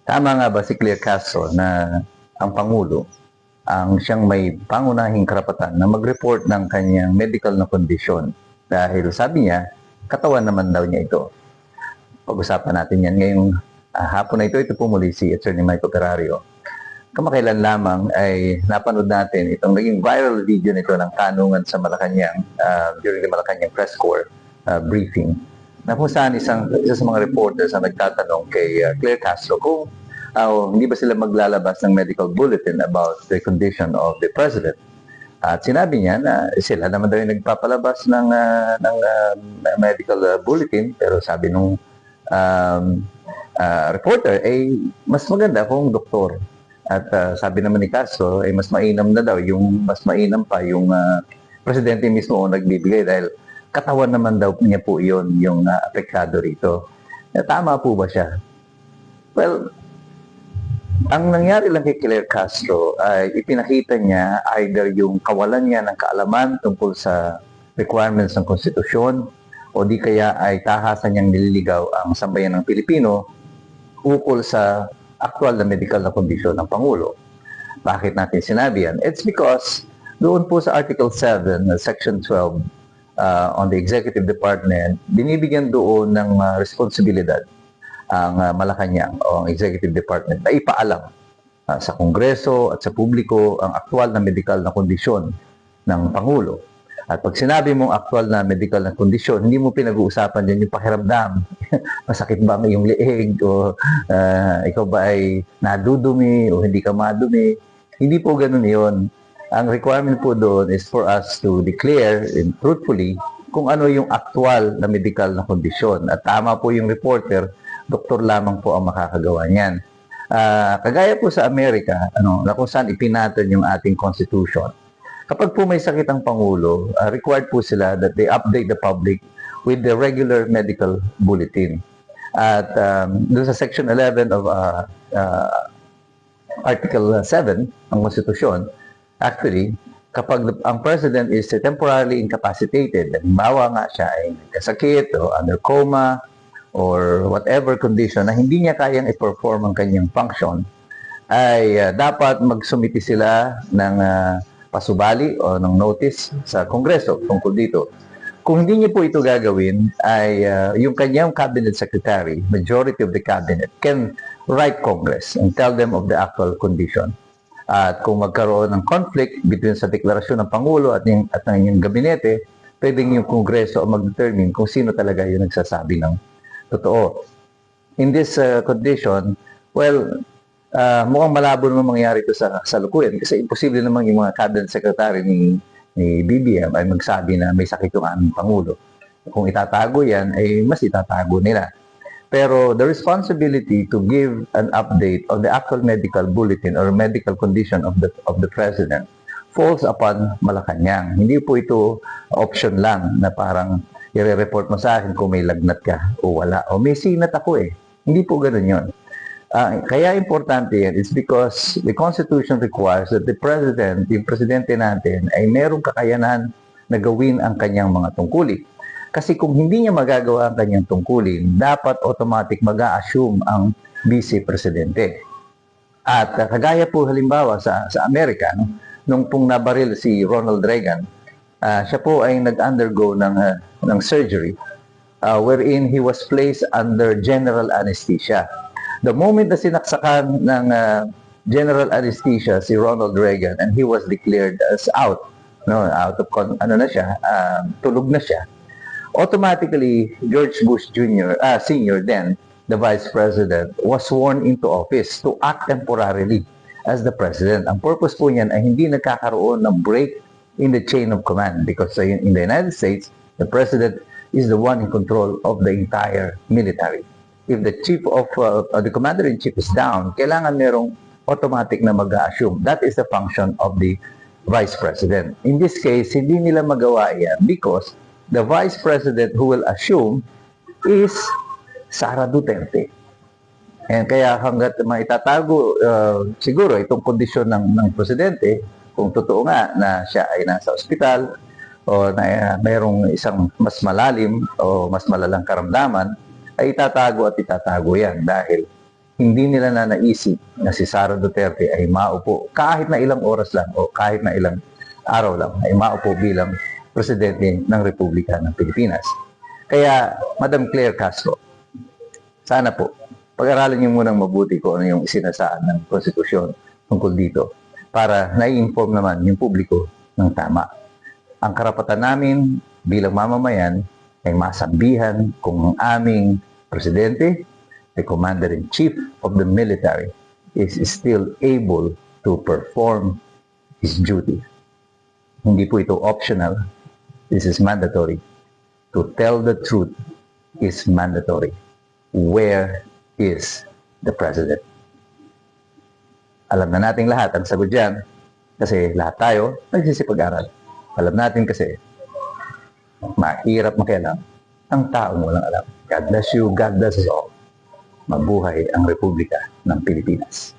Tama nga ba si Claire Castro na ang Pangulo ang siyang may pangunahing karapatan na mag-report ng kanyang medical na kondisyon dahil sabi niya, katawan naman daw niya ito. Pag-usapan natin yan ngayong hapon na ito. Ito po muli si Attorney Michael Carario. Kamakailan lamang ay napanood natin itong naging viral video nito ng tanungan sa Malacanang during the Malacanang press corps briefing na kung saan isa sa mga reporters ang nagtatanong kay Claire Castro kung hindi ba sila maglalabas ng medical bulletin about the condition of the president. At sinabi niya na sila naman daw yung nagpapalabas ng medical bulletin, pero sabi nung reporter, mas maganda kung doktor. At sabi naman ni Castro, mas mainam na daw, mas mainam pa yung presidente mismo ang nagbibigay dahil katawan naman daw niya po yun yung apektado rito. Tama po ba siya? Well, ang nangyari lang kay Claire Castro ay ipinakita niya either yung kawalan niya ng kaalaman tungkol sa requirements ng konstitusyon o di kaya ay tahasan niyang nililigaw ang sambayan ng Pilipino ukol sa aktual na medical na kondisyon ng Pangulo. Bakit natin sinabi yan? It's because doon po sa Article 7, Section 12 on the Executive Department, binibigyan doon ng responsibilidad ang Malacanang o ang Executive Department na ipaalam sa Kongreso at sa publiko ang aktual na medical na kondisyon ng Pangulo. At pag sinabi mong aktual na medical na kondisyon, hindi mo pinag-uusapan din yung pakiramdam. Masakit ba ang iyong leeg o ikaw ba ay nadudumi o hindi ka madumi. Hindi po ganun yun. Ang requirement po doon is for us to declare and truthfully kung ano yung aktual na medical na kondisyon. At tama po yung reporter, doktor lamang po ang makakagawa niyan. Kagaya po sa Amerika, na kung saan ipinatan yung ating constitution. Kapag po may sakit ang Pangulo, required po sila that they update the public with the regular medical bulletin. At doon sa Section 11 of Article 7 ng Konstitusyon, actually, kapag ang President is temporarily incapacitated, halimbawa nga siya ay nagkasakit o under coma or whatever condition na hindi niya kayang i-perform ang kanyang function, ay dapat magsumiti sila ng pasubali o ng notice sa Kongreso tungkol dito. Kung hindi niya po ito gagawin, ay yung kanyang cabinet secretary, majority of the cabinet, can write Congress and tell them of the actual condition. At kung magkaroon ng conflict between sa deklarasyon ng Pangulo at ng inyong gabinete, pwedeng yung Kongreso ang mag-determine kung sino talaga yung nagsasabi ng totoo. In this condition, well, mukhang malabo naman mangyari ito sa kasalukuyan kasi imposible naman yung mga cabinet secretary ni BBM ay magsabi na may sakit yung aming Pangulo. Kung itatago yan, ay mas itatago nila. Pero the responsibility to give an update on the actual medical bulletin or medical condition of the president falls upon Malacanang. Hindi po ito option lang na parang i-report mo sa akin kung may lagnat ka o wala. O may sinat ako eh. Hindi po ganun yun. Kaya importante yan is because the Constitution requires that the President, yung Presidente natin, ay merong kakayanan na gawin ang kanyang mga tungkulin. Kasi kung hindi niya magagawa ang kanyang tungkulin, dapat automatic mag-a-assume ang Vice Presidente. At kagaya po halimbawa sa Amerika, nung pong nabaril si Ronald Reagan, siya po ay nag-undergo ng surgery wherein he was placed under general anesthesia. The moment na sinaksakan ng general anesthesia si Ronald Reagan and he was declared as out of tulog na siya, automatically George Bush Sr. then the Vice President was sworn into office to act temporarily as the President. Ang purpose po niyan ay hindi nagkakaroon ng break in the chain of command because in the United States, the President is the one in control of the entire military. If the the commander-in-chief is down, kailangan merong automatic na mag-assume. That is the function of the Vice President. In this case, hindi nila magawa yan because the Vice President who will assume is Sara Duterte. And kaya hanggat maitatago siguro itong kondisyon ng Presidente, kung totoo nga na siya ay nasa ospital o na mayroong isang mas malalim o mas malalang karamdaman, ay itatago at itatago yan dahil hindi nila na naisip na si Sara Duterte ay maupo kahit na ilang oras lang o kahit na ilang araw lang ay maupo bilang presidente ng Republika ng Pilipinas. Kaya, Madam Claire Castro, sana po, pag-aralan niyo munang mabuti kung ano yung isinasaad ng konstitusyon tungkol dito para nai-inform naman yung publiko ng tama. Ang karapatan namin bilang mamamayan ay masabihan kung ang aming presidente, the commander-in-chief of the military, is still able to perform his duty. Hindi po ito optional. This is mandatory. To tell the truth is mandatory. Where is the president? Alam na nating lahat ang sagot dyan kasi lahat tayo nagsisipag-aral. Alam natin kasi mahirap makialam ang taong walang alam. God bless you. God bless us all. Mabuhay ang Republika ng Pilipinas.